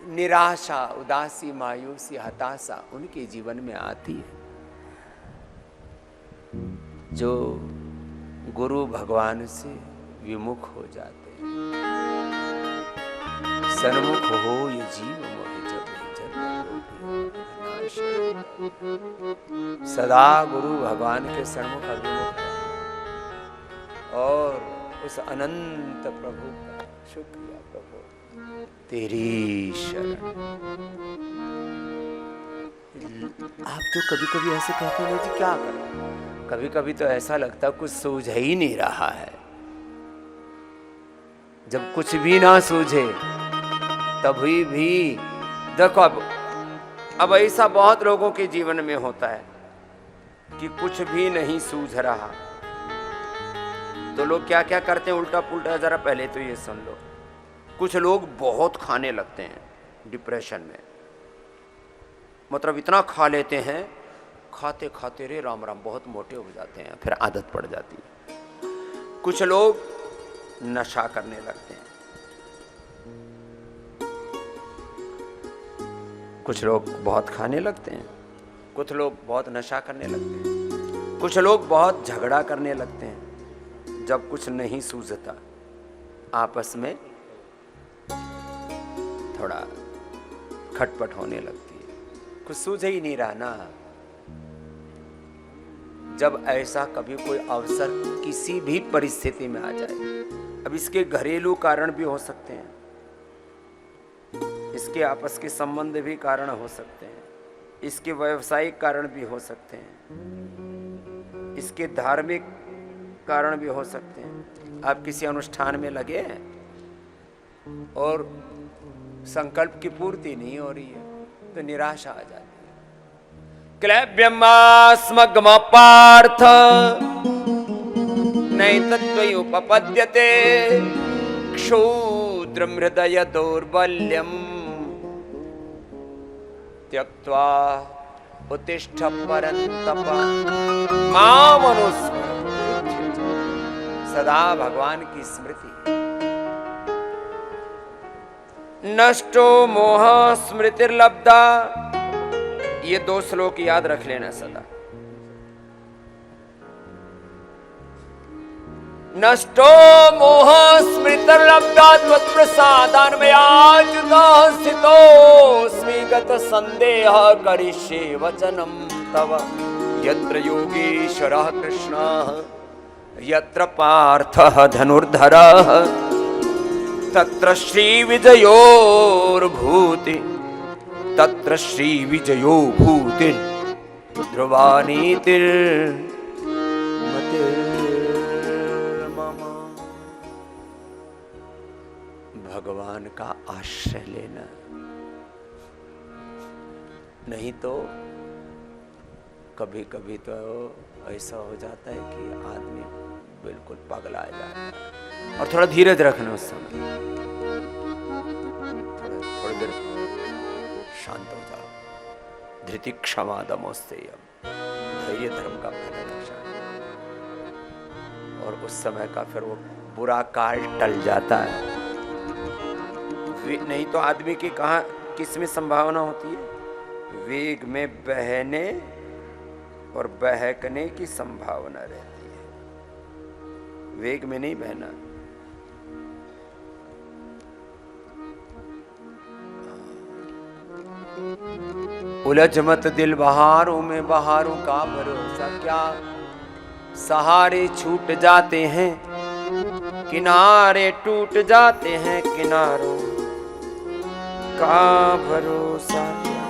निराशा, उदासी, मायूसी, हताशा उनके जीवन में आती है। जो गुरु भगवान से विमुख हो जाते हैं। सन्मुख हो ये जीव मोहे जब सदा गुरु भगवान के सन्मुख अभिमुख है। और उस अनंत प्रभु का शुक्रिया प्रभु तेरी शरण। आप जो कभी कभी ऐसे कहते हैं जी क्या करें, कभी कभी तो ऐसा लगता कुछ सूझ ही नहीं रहा है। जब कुछ भी ना सूझे तभी भी देखो, अब ऐसा बहुत लोगों के जीवन में होता है कि कुछ भी नहीं सूझ रहा, तो लोग क्या क्या करते हैं उल्टा पुल्टा। जरा पहले तो ये सुन लो, कुछ लोग बहुत खाने लगते हैं डिप्रेशन में, मतलब इतना खा लेते हैं, खाते खाते रे राम राम बहुत मोटे हो जाते हैं, फिर आदत पड़ जाती है। कुछ लोग नशा करने लगते हैं, कुछ लोग बहुत खाने लगते हैं, कुछ लोग बहुत नशा करने लगते हैं, कुछ लोग बहुत झगड़ा करने लगते हैं। जब कुछ नहीं सूझता आपस में थोड़ा खटपट होने लगती है, कुछ सूझ ही नहीं रहा ना। जब ऐसा कभी कोई अवसर किसी भी परिस्थिति में आ जाए, अब इसके घरेलू कारण भी हो सकते हैं, इसके आपस के संबंध भी कारण हो सकते हैं, इसके व्यवसायिक कारण भी हो सकते हैं, इसके धार्मिक कारण भी हो सकते हैं। आप किसी अनुष्ठान में लगे हैं और संकल्प की पूर्ति नहीं हो रही है तो निराशा आ जाती है। क्लैब्यमास्मग्म पार्थ नैतत्त्वयुपपद्यते क्षुद्रं हृदय दौर्बल्यं त्यक्त्वा उत्तिष्ठ परन्तप मामनुस्मर। सदा भगवान की स्मृति। नष्टो मोह स्मृतिर्लब्धा, ये 2 श्लोक याद रख लेना सदा। नष्टो मोह स्मृतिर्लब्धा त्वत्प्रसादान्मयाच्युतः स्थितोऽस्मि गत संदेह करिष्ये वचनं तव। यत्र योगेश्वरः कृष्णः यत्र पार्थः धनुर्धरः तत्र श्रीविजयोर्भूति, तत्र श्रीविजयो भूति ध्रुवानीतिर्मतिर्मम। भगवान का आश्रय लेना, नहीं तो कभी कभी तो ऐसा हो जाता है कि आदमी बिल्कुल पगला जाता है। और थोड़ा धीरज रखना उस समय, थोड़ी देर शांत हो जाओ। धृति क्षमा दमोस्तेयम, धैर्य धर्म का फलरक्षण। और उस समय का फिर वो बुरा काल टल जाता है। नहीं तो आदमी की कहाँ किस में संभावना होती है, वेग में बहने और बहकने की संभावना रहती है। वेग में नहीं बहना। उलझ मत दिल बहारों में, बहारों का भरोसा क्या। सहारे छूट जाते हैं, किनारे टूट जाते हैं, किनारों का भरोसा क्या।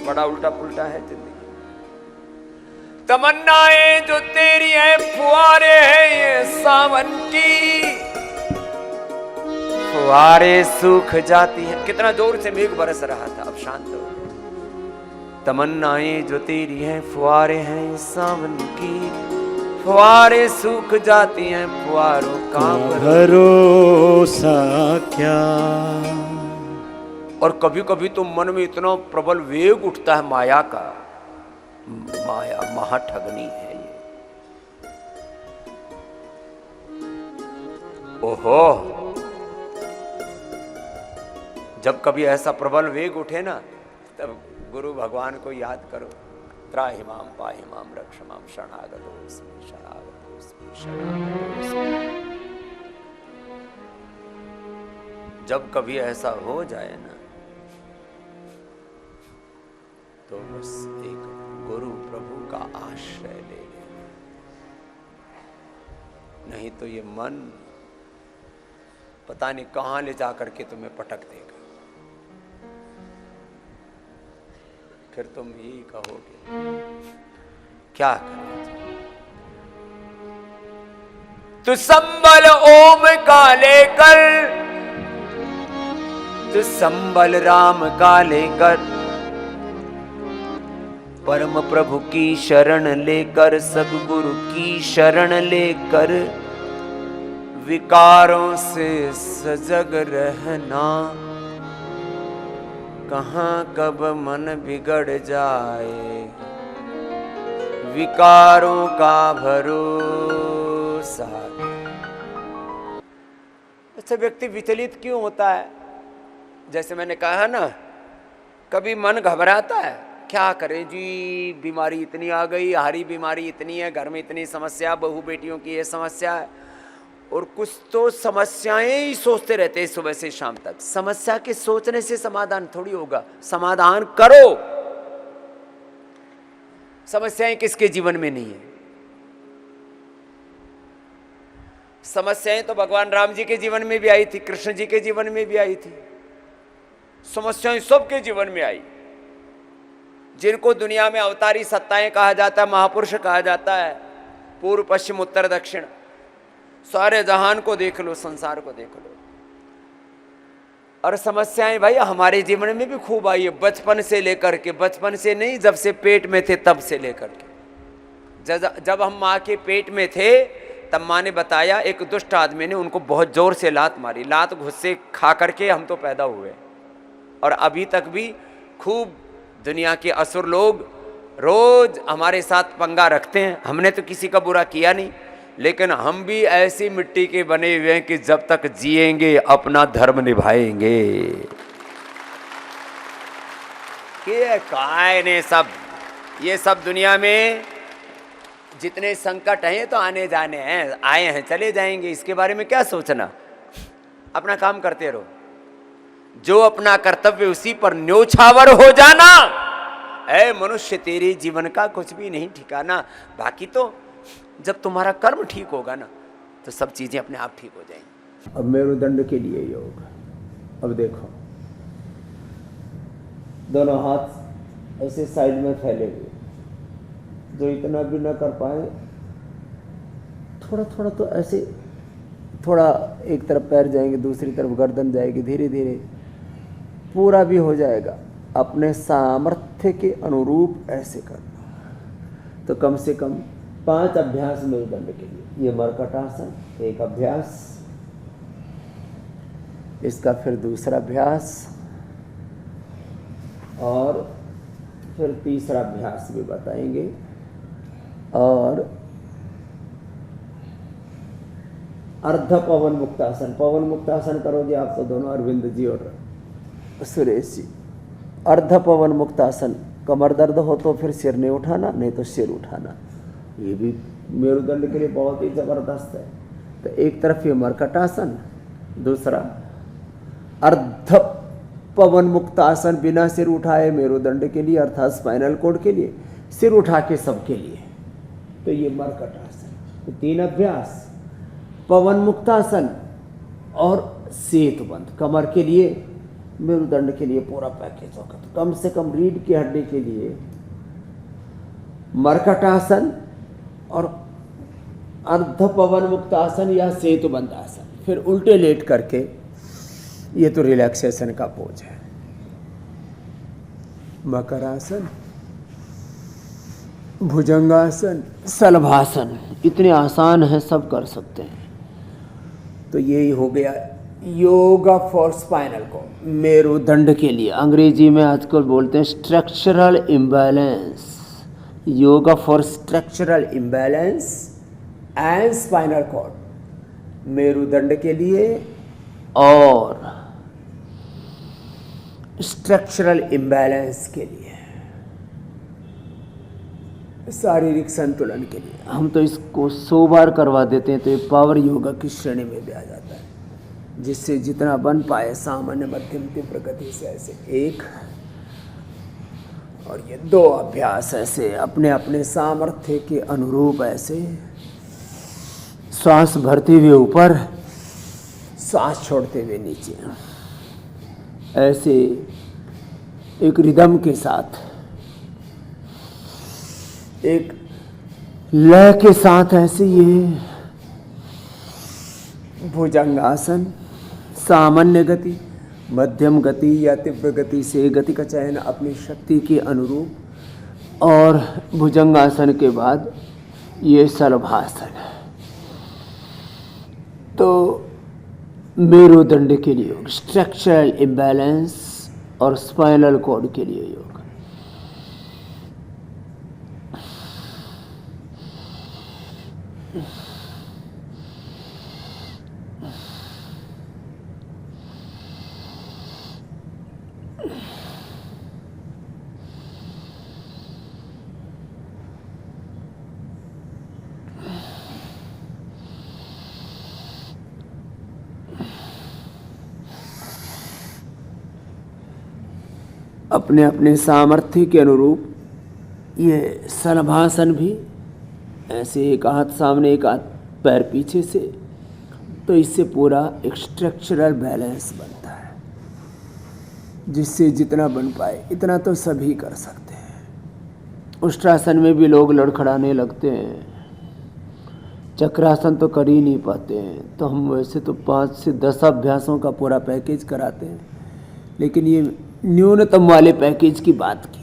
बड़ा उल्टा पुल्टा है जिंदगी। तमन्नाएं जो तेरी हैं फुहारे हैं ये सावन की, फुहारे सूख जाती हैं। कितना जोर से मेघ बरस रहा था, अब शांत हो। तमन्नाएं जो तेरी हैं फुहारे हैं सावन की, फुहारे सूख जाती हैं, फुहारों का भरोसा क्या। और कभी कभी तो मन में इतना प्रबल वेग उठता है माया का। माया महाठगनी है ये। ओहो, जब कभी ऐसा प्रबल वेग उठे ना, तब गुरु भगवान को याद करो। त्राहिमाम पाहिमाम रक्षमाम शरणागतोस्मि शरणागतोस्मि शरणागतोस्मि। जब कभी ऐसा हो जाए ना, तो बस एक गुरु प्रभु का आश्रय ले ले, नहीं तो ये मन पता नहीं कहां ले जा करके तुम्हें पटक देगा। फिर तुम यही कहोगे क्या करें। तू संबल ओम का लेकर, तू संबल राम का लेकर, परम प्रभु की शरण लेकर, सद्गुरु की शरण लेकर, विकारों से सजग रहना। कहाँ कब मन बिगड़ जाए, विकारों का भरोसा। अच्छा, व्यक्ति विचलित क्यों होता है? जैसे मैंने कहा ना, कभी मन घबराता है, क्या करें जी, बीमारी इतनी आ गई, हारी बीमारी इतनी है, घर में इतनी समस्या, बहू बेटियों की ये समस्या है, और कुछ तो समस्याएं ही सोचते रहते हैं सुबह से शाम तक। समस्या के सोचने से समाधान थोड़ी होगा, समाधान करो। समस्याएं किसके जीवन में नहीं है? समस्याएं तो भगवान राम जी के जीवन में भी आई थी, कृष्ण जी के जीवन में भी आई थी। समस्याएं सबके जीवन में आई। जिनको दुनिया में अवतारी सत्ताएं कहा जाता है, महापुरुष कहा जाता है, पूर्व पश्चिम उत्तर दक्षिण, सारे जहान को देख लो, संसार को देख लो। और समस्याएं भाई हमारे जीवन में भी खूब आई है, बचपन से लेकर के, बचपन से नहीं, जब से पेट में थे तब से लेकर के। जब हम माँ के पेट में थे तब माँ ने बताया, एक दुष्ट आदमी ने उनको बहुत जोर से लात मारी, लात घुस्से खा करके हम तो पैदा हुए। और अभी तक भी खूब दुनिया के असुर लोग रोज हमारे साथ पंगा रखते हैं। हमने तो किसी का बुरा किया नहीं, लेकिन हम भी ऐसी मिट्टी के बने हुए हैं कि जब तक जिएंगे अपना धर्म निभाएंगे। ये काय ने सब, ये सब दुनिया में जितने संकट हैं तो आने जाने हैं, आए हैं चले जाएंगे, इसके बारे में क्या सोचना। अपना काम करते रहो, जो अपना कर्तव्य उसी पर न्योछावर हो जाना। ऐ मनुष्य, तेरे जीवन का कुछ भी नहीं ठिकाना। बाकी तो जब तुम्हारा कर्म ठीक होगा ना, तो सब चीजें अपने आप ठीक हो जाएंगी। अब मेरुदंड के लिए योग। अब देखो, दोनों हाथ ऐसे साइड में फैले हुए, जो इतना भी ना कर पाए, थोड़ा थोड़ा तो ऐसे, थोड़ा एक तरफ पैर जाएंगे, दूसरी तरफ गर्दन जाएगी, धीरे धीरे पूरा भी हो जाएगा। अपने सामर्थ्य के अनुरूप ऐसे करना। तो कम से कम 5 अभ्यास मेरुदंड के लिए। ये मर्कटासन एक अभ्यास, इसका फिर दूसरा अभ्यास, और फिर तीसरा अभ्यास भी बताएंगे। और अर्ध पवन मुक्तासन। पवन मुक्तासन करोगे आप तो दोनों, अरविंद जी और सुरेश जी। अर्ध पवन मुक्तासन, कमर दर्द हो तो फिर सिर नहीं उठाना, नहीं तो सिर उठाना। ये भी मेरुदंड के लिए बहुत ही जबरदस्त है। तो एक तरफ ये मर्कटासन, दूसरा अर्ध पवन मुक्तासन, बिना सिर उठाए मेरुदंड के लिए, अर्थात स्पाइनल कोड के लिए, सिर उठा के सबके लिए। तो ये मर्कटासन। तो 3 अभ्यास, पवन मुक्तासन और सेतुबंध। कमर के लिए, मेरुदंड के लिए पूरा पैकेज होगा। तो कम से कम रीढ़ की हड्डी के लिए मर्कटासन और अर्ध पवन मुक्तासन या सेतुबंध आसन। फिर उल्टे लेट करके, ये तो रिलैक्सेशन का पोज है। मकरासन, भुजंगासन, शलभासन, इतने आसान है, सब कर सकते हैं। तो यही हो गया योगा फॉर स्पाइनल को, मेरुदंड के लिए। अंग्रेजी में आजकल बोलते हैं structural imbalance. Yoga for structural imbalance and spinal cord, मेरुदंड के लिए। और स्ट्रक्चरल इम्बैलेंस के लिए, शारीरिक संतुलन के लिए। हम तो इसको 100 बार करवा देते हैं तो ये पावर योगा की श्रेणी में भी आ जाता है, जिससे जितना बन पाए सामान्य मध्यम तीव्र गति से ऐसे 1 और ये 2 अभ्यास ऐसे अपने अपने सामर्थ्य के अनुरूप ऐसे श्वास भरते हुए ऊपर, श्वास छोड़ते हुए नीचे, ऐसे एक रिदम के साथ, एक लय के साथ ऐसे ये भुजंगासन, सामान्य गति, मध्यम गति या तीव्र गति से गति का चयन अपनी शक्ति के अनुरूप, और भुजंगासन के बाद ये शलभासन। तो मेरुदंड के लिए योग, स्ट्रक्चरल इम्बैलेंस और स्पाइनल कॉर्ड के लिए योग। अपने अपने सामर्थ्य के अनुरूप ये शलभासन भी ऐसे, एक हाथ सामने एक हाथ पैर पीछे से, तो इससे पूरा एक स्ट्रक्चरल बैलेंस बनता है, जिससे जितना बन पाए इतना तो सभी कर सकते हैं। उष्ट्रासन में भी लोग लड़खड़ाने लगते हैं, चक्रासन तो कर ही नहीं पाते हैं, तो हम वैसे तो 5 से 10 अभ्यासों का पूरा पैकेज कराते हैं, लेकिन ये न्यूनतम वाले पैकेज की बात की।